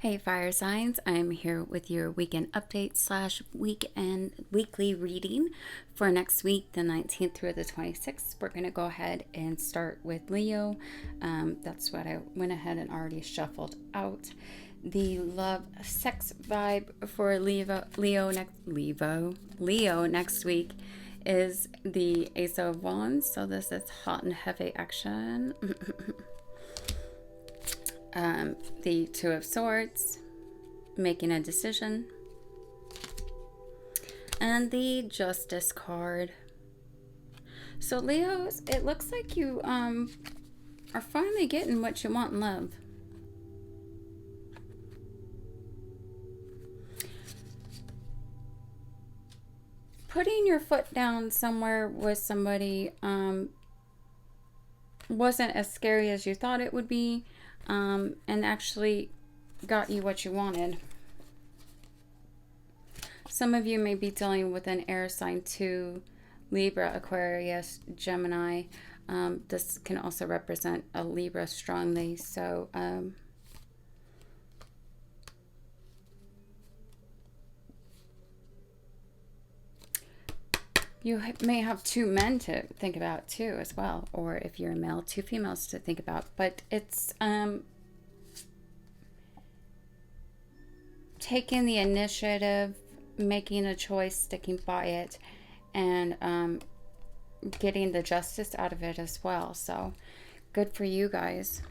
Hey fire signs, I'm here with your weekend update slash weekly reading for next week, the 19th through the 26th. We're going to go ahead and start with Leo. That's what I went ahead and already shuffled out. The love sex vibe for Leo next week is the Ace of Wands. So this is hot and heavy action. The Two of Swords, making a decision, and the Justice card. So Leos, it looks like you are finally getting what you want in love. Putting your foot down somewhere with somebody wasn't as scary as you thought it would be. And actually got you what you wanted. Some of you may be dealing with an air sign too, Libra, Aquarius, Gemini. This can also represent a Libra strongly. So you may have two men to think about too as well, or if you're a male, two females to think about. But it's taking the initiative, making a choice, sticking by it, and getting the justice out of it as well. So good for you guys.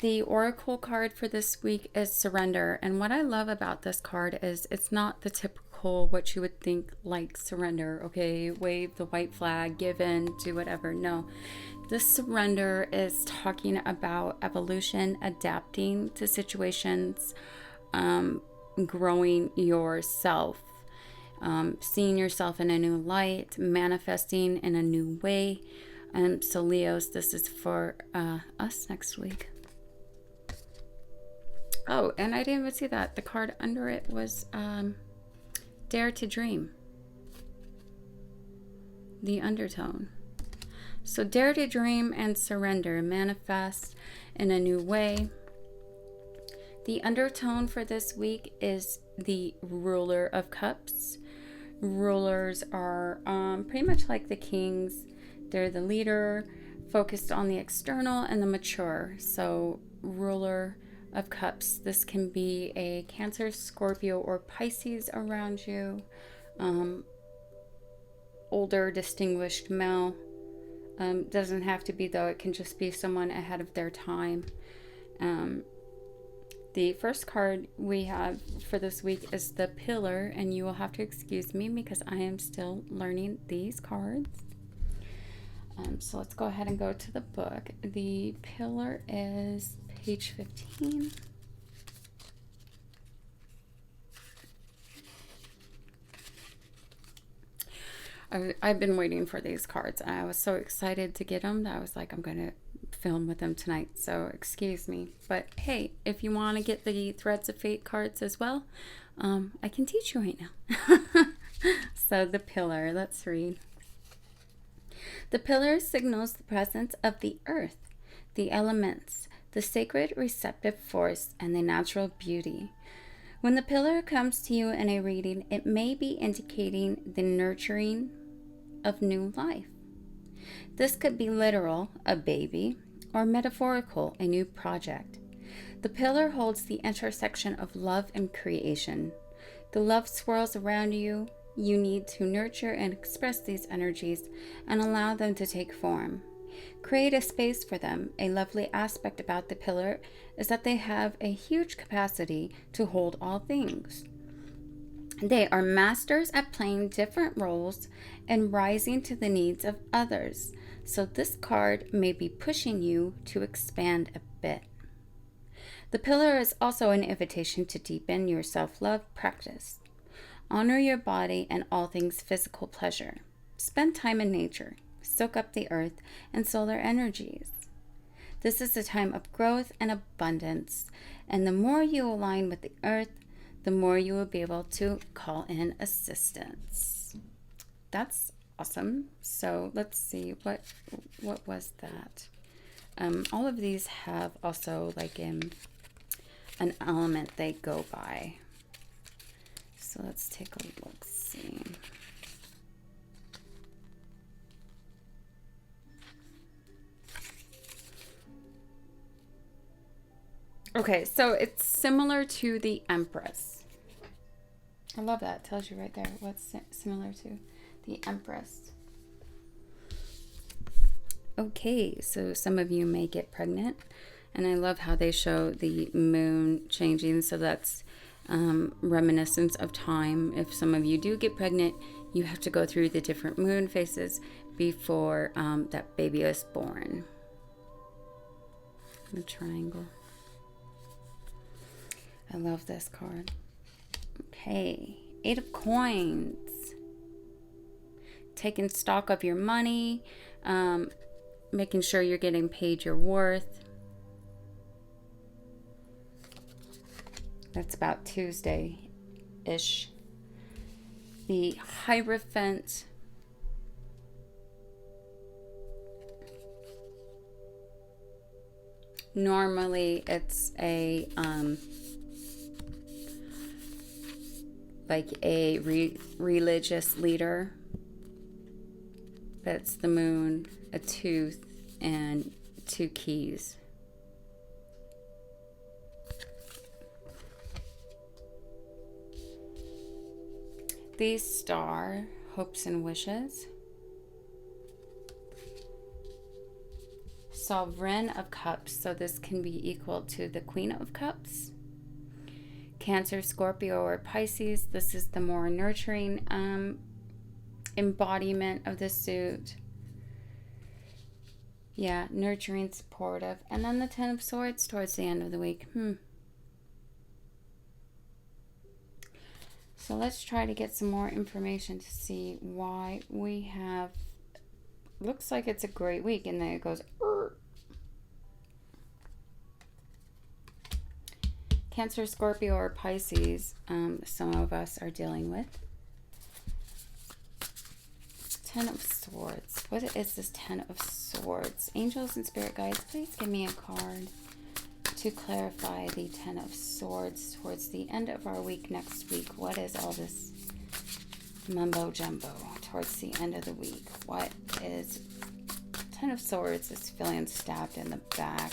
The oracle card for this week is surrender. And what I love about this card is it's not the typical what you would think like surrender. Okay, wave the white flag, give in, do whatever. No, this surrender is talking about evolution, adapting to situations, growing yourself, seeing yourself in a new light, manifesting in a new way. So Leos, this is for us next week. Oh, and I didn't even see that. The card under it was Dare to Dream. The undertone. So dare to dream and surrender. Manifest in a new way. The undertone for this week is the Ruler of Cups. Rulers are pretty much like the kings. They're the leader, focused on the external and the mature. So Ruler of Cups. This can be a Cancer, Scorpio, or Pisces around you. Older, distinguished male. Doesn't have to be though. It can just be someone ahead of their time. The first card we have for this week is the Pillar, and you will have to excuse me because I am still learning these cards. So let's go ahead and go to the book. The Pillar is page 15. I've been waiting for these cards, and I was so excited to get them that I was like, I'm going to film with them tonight. So excuse me. But hey, if you want to get the Threads of Fate cards as well, I can teach you right now. So the Pillar, let's read. The Pillar signals the presence of the earth, the elements, the sacred receptive force, and the natural beauty. When the Pillar comes to you in a reading, it may be indicating the nurturing of new life. This could be literal, a baby, or metaphorical, a new project. The Pillar holds the intersection of love and creation. The love swirls around you. You need to nurture and express these energies and allow them to take form. Create a space for them. A lovely aspect about the Pillar is that they have a huge capacity to hold all things. They are masters at playing different roles and rising to the needs of others. So this card may be pushing you to expand a bit. The Pillar is also an invitation to deepen your self-love practice. Honor your body and all things physical pleasure. Spend time in nature. Soak up the earth and solar energies. This is a time of growth and abundance, and the more you align with the earth, the more you will be able to call in assistance. That's awesome. So let's see, what was that? All of these have also like an element they go by. So let's take a look, see. Okay, so it's similar to the Empress. I love that. It tells you right there what's similar to the Empress. Okay, so some of you may get pregnant, and I love how they show the moon changing, so that's reminiscence of time. If some of you do get pregnant, you have to go through the different moon phases before that baby is born. The triangle. I love this card. Okay, 8 of Coins. Taking stock of your money, making sure you're getting paid your worth. That's about Tuesday-ish. The Hierophant. Normally it's a like a religious leader. But it's the moon, a tooth, and 2 keys. The Star, hopes and wishes. Sovereign of Cups, so this can be equal to the Queen of Cups. Cancer, Scorpio, or Pisces, this is the more nurturing embodiment of the suit. Yeah, nurturing, supportive. And then the 10 of Swords towards the end of the week. So let's try to get some more information to see why we have... Looks like it's a great week, and then it goes... Cancer, Scorpio, or Pisces, some of us are dealing with. 10 of Swords. What is this 10 of Swords? Angels and Spirit Guides, please give me a card to clarify the 10 of Swords towards the end of our week next week. What is all this mumbo jumbo towards the end of the week? What is 10 of Swords is feeling stabbed in the back.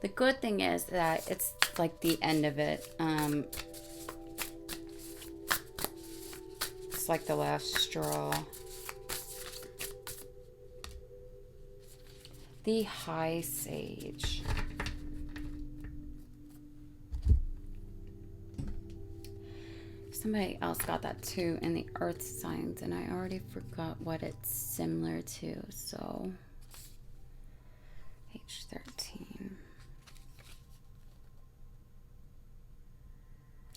The good thing is that it's like the end of it. It's like the last straw. The High Sage. Somebody else got that too in the Earth signs, and I already forgot what it's similar to. So, page 13.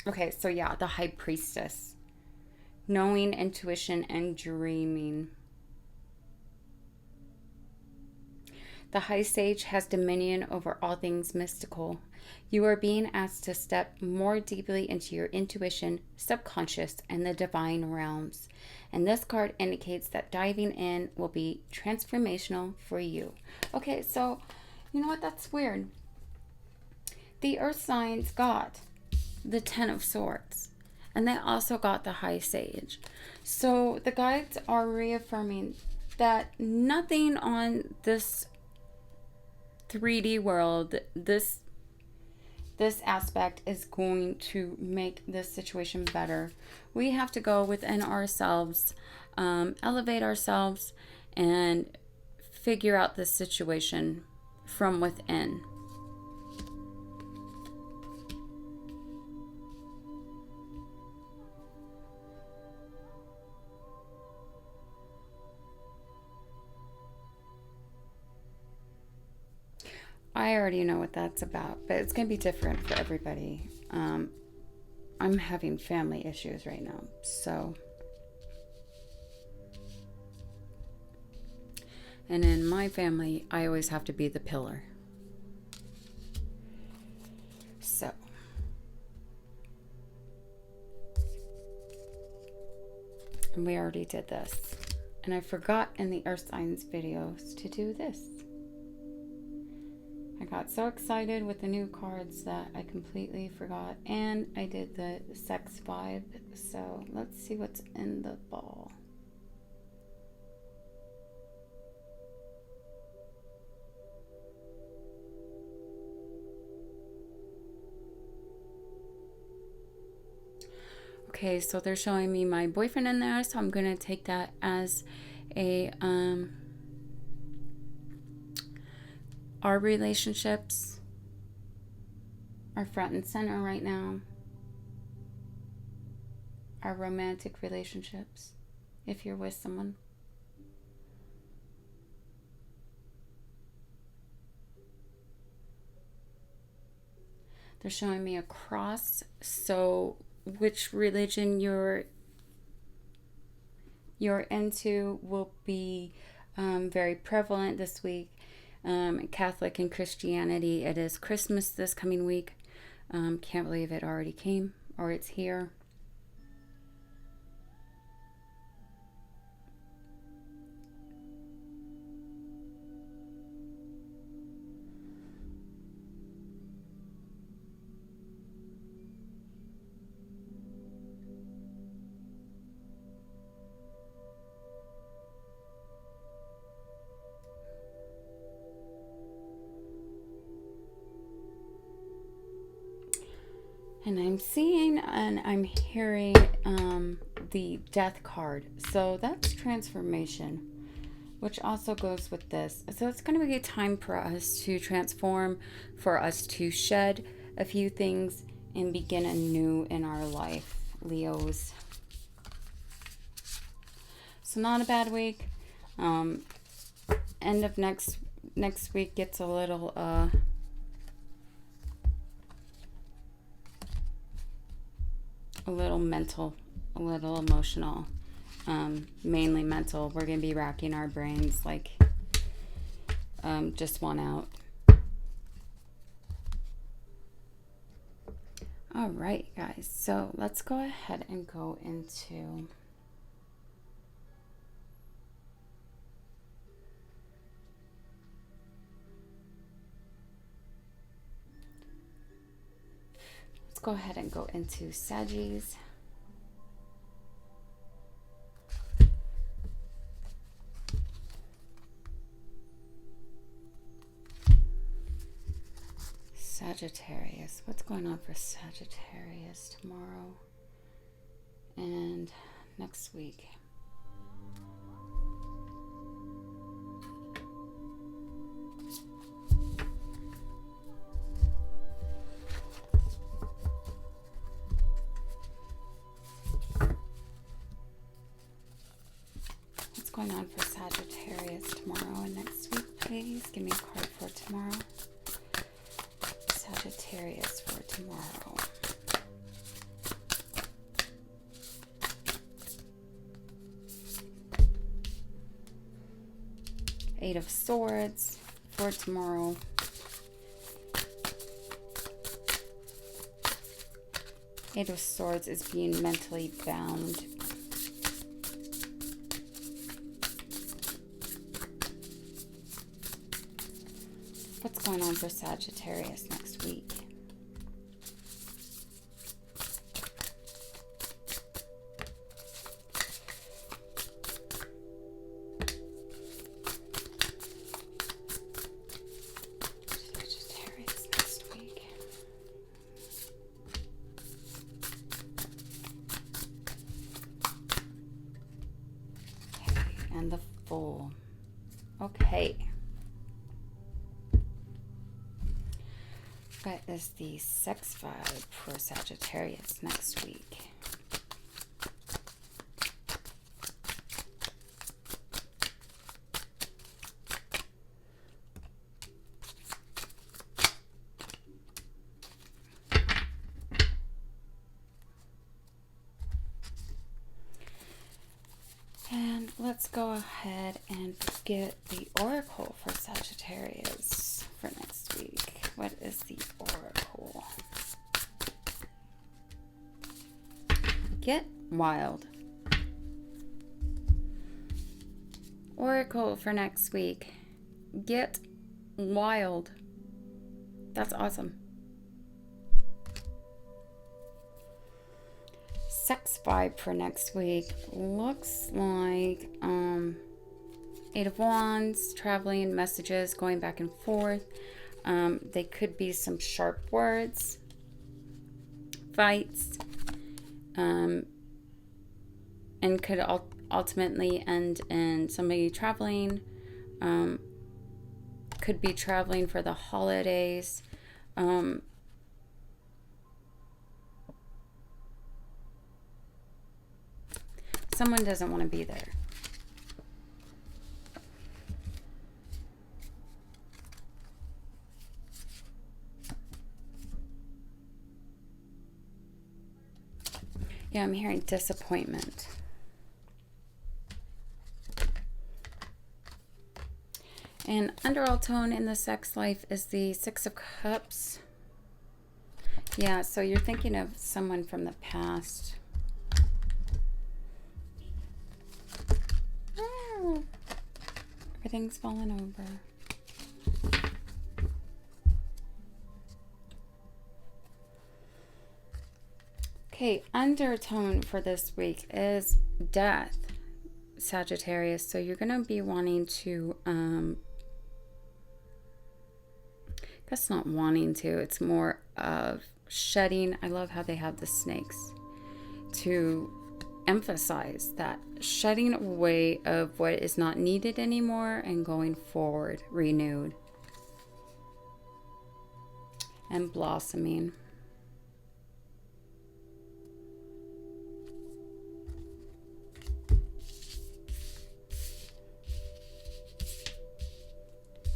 Okay, so yeah, the High Priestess. Knowing, intuition, and dreaming. The High Sage has dominion over all things mystical. You are being asked to step more deeply into your intuition, subconscious, and the divine realms. And this card indicates that diving in will be transformational for you. Okay, so you know what? That's weird. The Earth signs got the 10 of Swords, and they also got the High Sage. So the guides are reaffirming that nothing on this 3D world, this aspect is going to make this situation better. We have to go within ourselves, elevate ourselves, and figure out this situation from within. I already know what that's about, but it's going to be different for everybody. I'm having family issues right now, so. And in my family, I always have to be the pillar. So. And we already did this. And I forgot in the Earth Signs videos to do this. I got so excited with the new cards that I completely forgot. And I did the sex vibe. So let's see what's in the ball. Okay, so they're showing me my boyfriend in there, so I'm gonna take that as a our relationships are front and center right now. Our romantic relationships, if you're with someone. They're showing me a cross, so which religion you're into will be very prevalent this week. Catholic and Christianity. It is Christmas this coming week. Can't believe it already came, or it's here. And I'm seeing and I'm hearing the death card. So that's transformation, which also goes with this. So it's going to be a time for us to transform, for us to shed a few things and begin anew in our life, Leos. So not a bad week. End of next week gets a little mental, a little emotional, mainly mental. We're going to be racking our brains like just one out. All right, guys. So let's go ahead and go into Saggies. Sagittarius. What's going on for Sagittarius tomorrow and next week? What's going on for Sagittarius tomorrow and next week, please? Give me a card for tomorrow. Sagittarius for tomorrow. Eight of Swords for tomorrow. Eight of Swords is being mentally bound. What's going on for Sagittarius next week? Sagittarius next week. Okay, and the Fool. Okay. What is the sex vibe for Sagittarius next week? And let's go ahead and get the Oracle for Sagittarius for next week. What is the Oracle? Get wild. Oracle for next week. Get wild. That's awesome. Sex vibe for next week looks like Eight of Wands, traveling, messages going back and forth. They could be some sharp words, fights, and could ultimately end in somebody traveling. Could be traveling for the holidays. Someone doesn't want to be there. Yeah, I'm hearing disappointment. And underall tone in the sex life is the Six of Cups. Yeah, so you're thinking of someone from the past. Oh, everything's falling over. Okay, undertone for this week is death, Sagittarius. So you're going to be wanting to, that's not wanting to, it's more of shedding. I love how they have the snakes to emphasize that shedding away of what is not needed anymore and going forward, renewed and blossoming.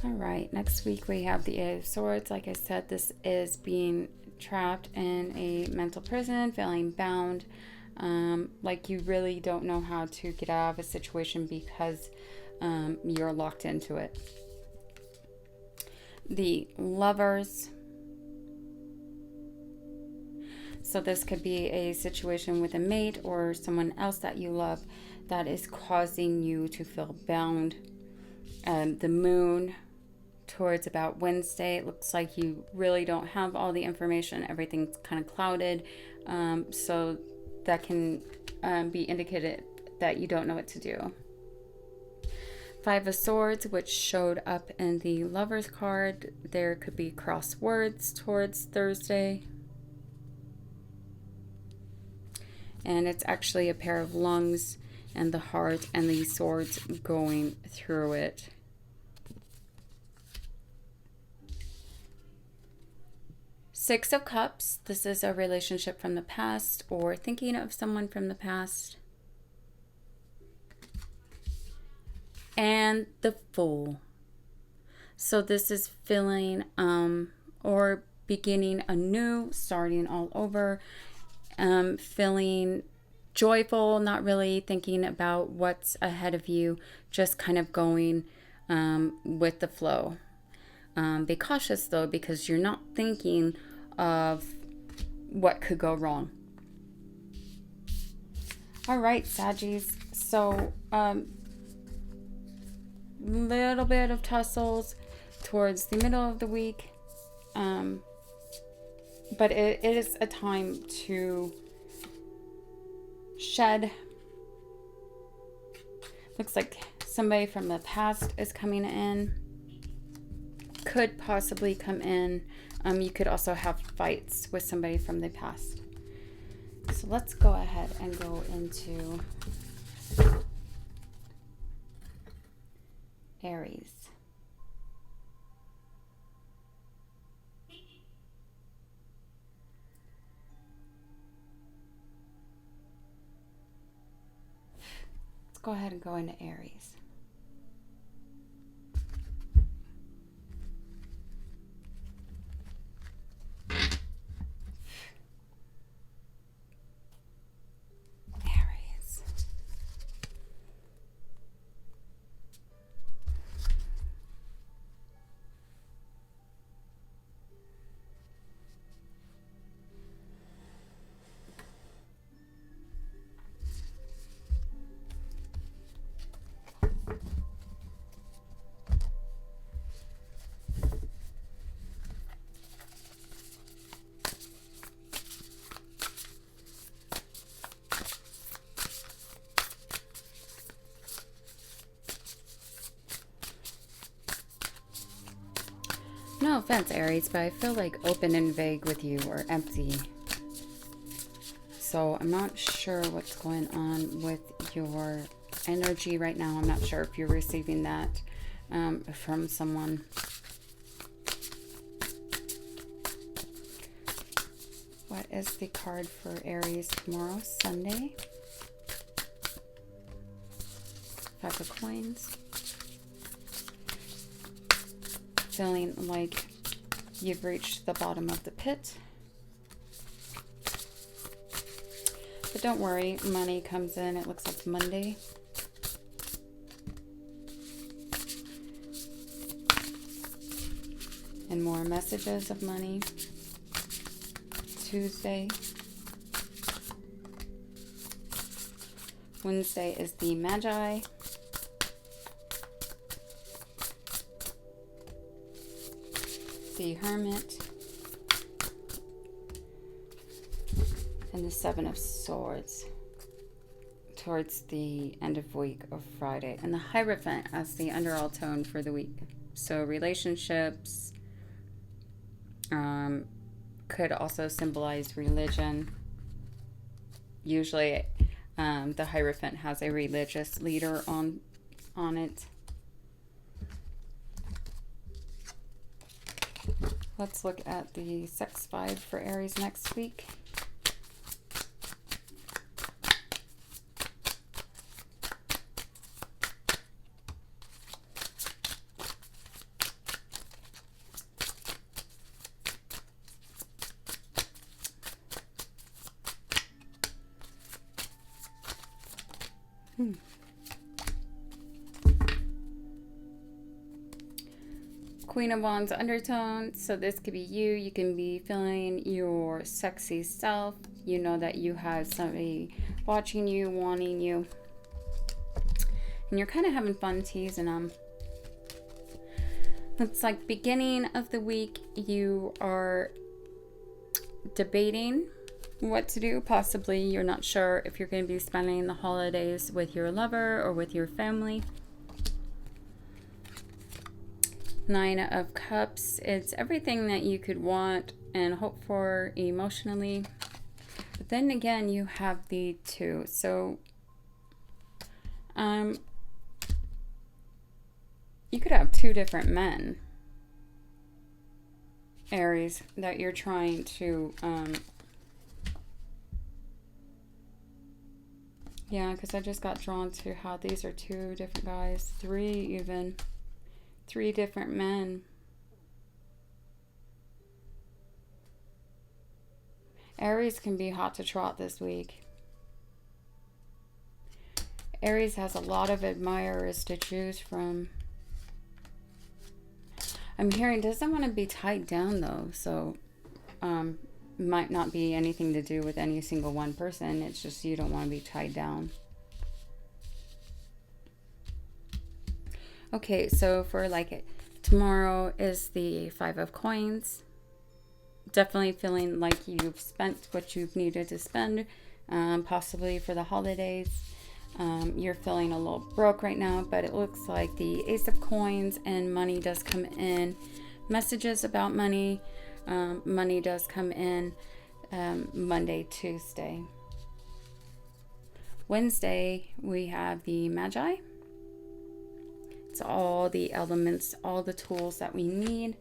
All right, next week we have the Eight of Swords. Like I said, this is being trapped in a mental prison, feeling bound, like you really don't know how to get out of a situation because you're locked into it. The Lovers. So this could be a situation with a mate or someone else that you love that is causing you to feel bound. The Moon. Towards about Wednesday, it looks like you really don't have all the information. Everything's kind of clouded, so that can be indicated that you don't know what to do. Five of Swords, which showed up in the Lovers card. There could be cross words towards Thursday, and it's actually a pair of lungs and the heart and the swords going through it. Six of Cups, this is a relationship from the past or thinking of someone from the past. And the Fool. So this is feeling or beginning anew, starting all over, feeling joyful, not really thinking about what's ahead of you, just kind of going with the flow. Be cautious though, because you're not thinking of what could go wrong. All right, Saggies. So, little bit of tussles towards the middle of the week. But it is a time to shed. Looks like somebody from the past is coming in. Could possibly come in. You could also have fights with somebody from the past. So let's go ahead and go into Aries. Let's go ahead and go into Aries. offense, Aries, but I feel like open and vague with you, or empty. So I'm not sure what's going on with your energy right now. I'm not sure if you're receiving that from someone. What is the card for Aries tomorrow, Sunday? Five of Coins. Feeling like you've reached the bottom of the pit. But don't worry, money comes in. It looks like Monday. And more messages of money. Tuesday. Wednesday is the Magi. The Hermit. And the Seven of Swords towards the end of week of Friday. And the Hierophant as the underall tone for the week. So relationships could also symbolize religion. Usually the Hierophant has a religious leader on it. Let's look at the sex vibe for Aries next week. Queen of Wands undertone. So this could be you. You can be feeling your sexy self. You know that you have somebody watching you, wanting you. And you're kind of having fun teasing them. It's like beginning of the week. You are debating what to do. Possibly you're not sure if you're going to be spending the holidays with your lover or with your family. Nine of Cups. It's everything that you could want and hope for emotionally. But then again, you have the Two. So you could have two different men, Aries, that you're trying to yeah, because I just got drawn to how these are two different guys, three even. Three different men. Aries can be hot to trot this week. Aries has a lot of admirers to choose from. I'm hearing doesn't want to be tied down though, so might not be anything to do with any single one person. It's just you don't want to be tied down. Okay, so for like tomorrow is the Five of Coins. Definitely feeling like you've spent what you've needed to spend, possibly for the holidays. You're feeling a little broke right now, but it looks like the Ace of Coins and money does come in. Messages about money. Money does come in Monday, Tuesday. Wednesday, we have the Magi. It's all the elements, all the tools that we need.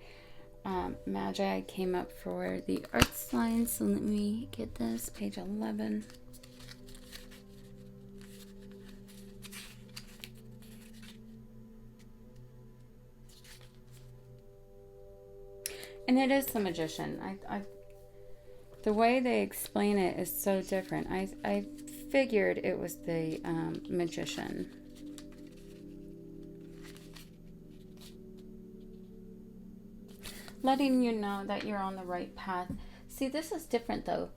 Magi came up for the earth sign. So let me get this, page 11. And it is the Magician. The way they explain it is so different. I figured it was the Magician. Letting you know that you're on the right path. See, this is different though.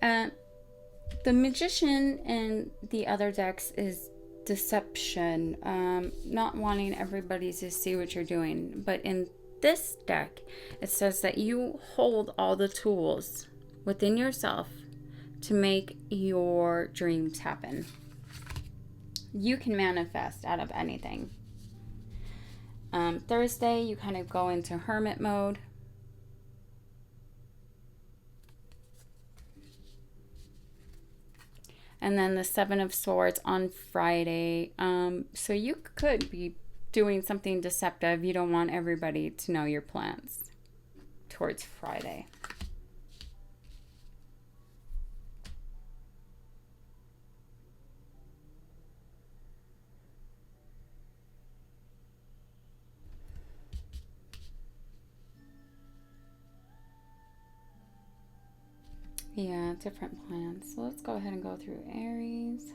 The Magician in the other decks is deception, not wanting everybody to see what you're doing. But in this deck, it says that you hold all the tools within yourself to make your dreams happen. You can manifest out of anything. Thursday, you kind of go into hermit mode. and then the Seven of Swords on Friday. So you could be doing something deceptive. You don't want everybody to know your plans towards Friday. Yeah, different plans. So let's go ahead and go through Aries.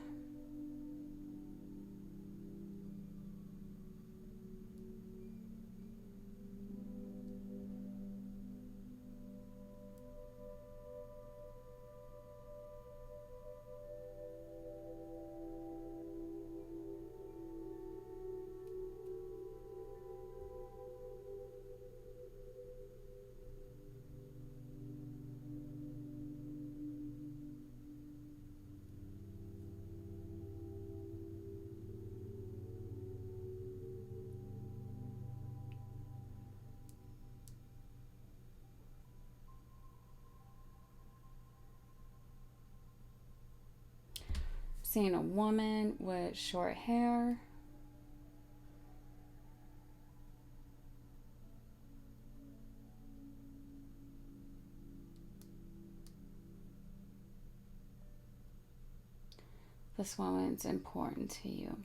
Seeing a woman with short hair. This woman's important to you.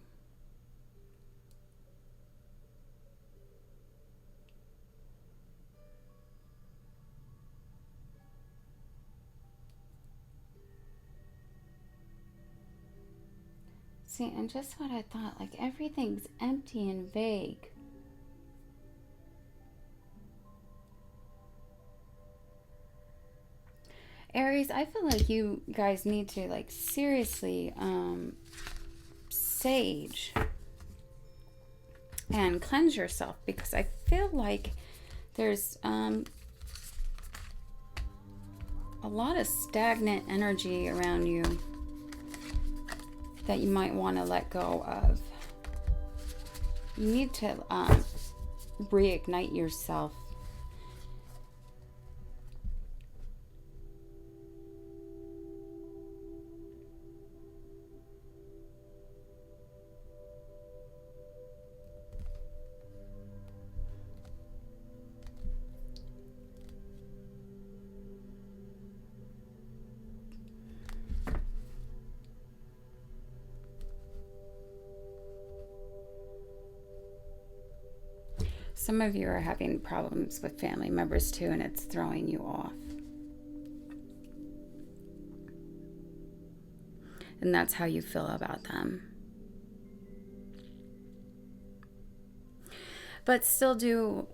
See, and just what I thought, like everything's empty and vague. Aries, I feel like you guys need to like seriously sage and cleanse yourself, because I feel like there's a lot of stagnant energy around you that you might want to let go of. You need to reignite yourself. Some of you are having problems with family members too, and it's throwing you off. And that's how you feel about them. But still do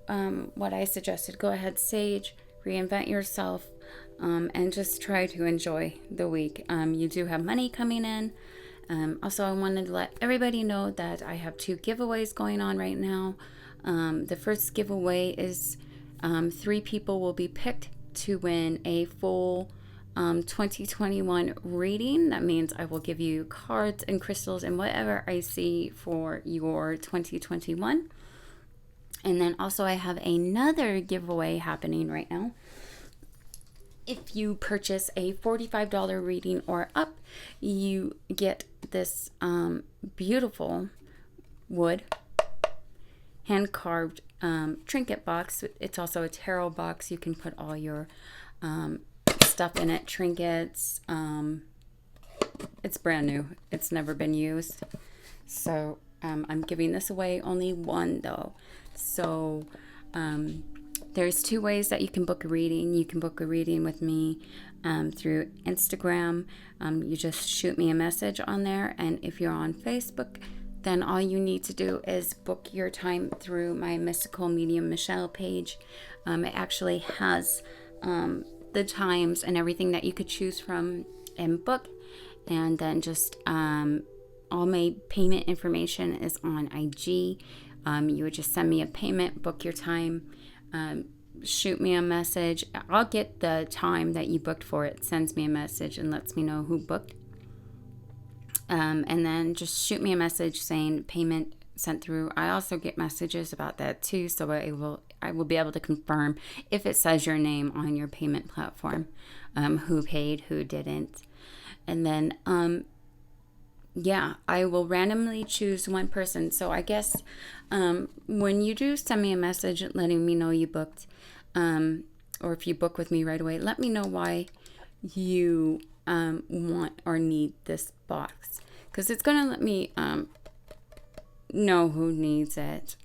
what I suggested. Go ahead, sage, reinvent yourself, and just try to enjoy the week. You do have money coming in. Also, I wanted to let everybody know that I have 2 giveaways going on right now. The first giveaway is 3 people will be picked to win a full 2021 reading. That means I will give you cards and crystals and whatever I see for your 2021. And then also I have another giveaway happening right now. If you purchase a $45 reading or up, you get this beautiful wood hand-carved trinket box. It's also a tarot box. You can put all your stuff in it, trinkets. It's brand new. It's never been used. So I'm giving this away, only one though. So there's 2 ways that you can book a reading. You can book a reading with me through Instagram. You just shoot me a message on there. And if you're on Facebook, then all you need to do is book your time through my Mystical Medium Michelle page. It actually has the times and everything that you could choose from and book. And then just all my payment information is on IG. You would just send me a payment, book your time, shoot me a message. I'll get the time that you booked for. It sends me a message and lets me know who booked. And then just shoot me a message saying payment sent through. I also get messages about that too, so I will be able to confirm if it says your name on your payment platform, who paid, who didn't. And then yeah, I will randomly choose one person. So I guess when you do send me a message letting me know you booked, or if you book with me right away, let me know why you want or need this box, because it's going to let me know who needs it.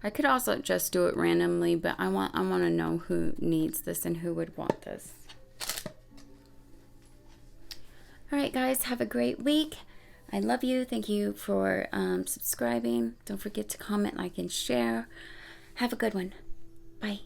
I could also just do it randomly, but I want to know who needs this and who would want this. All right, guys, have a great week. I love you. Thank you for subscribing. Don't forget to comment, like, and share. Have a good one. Bye.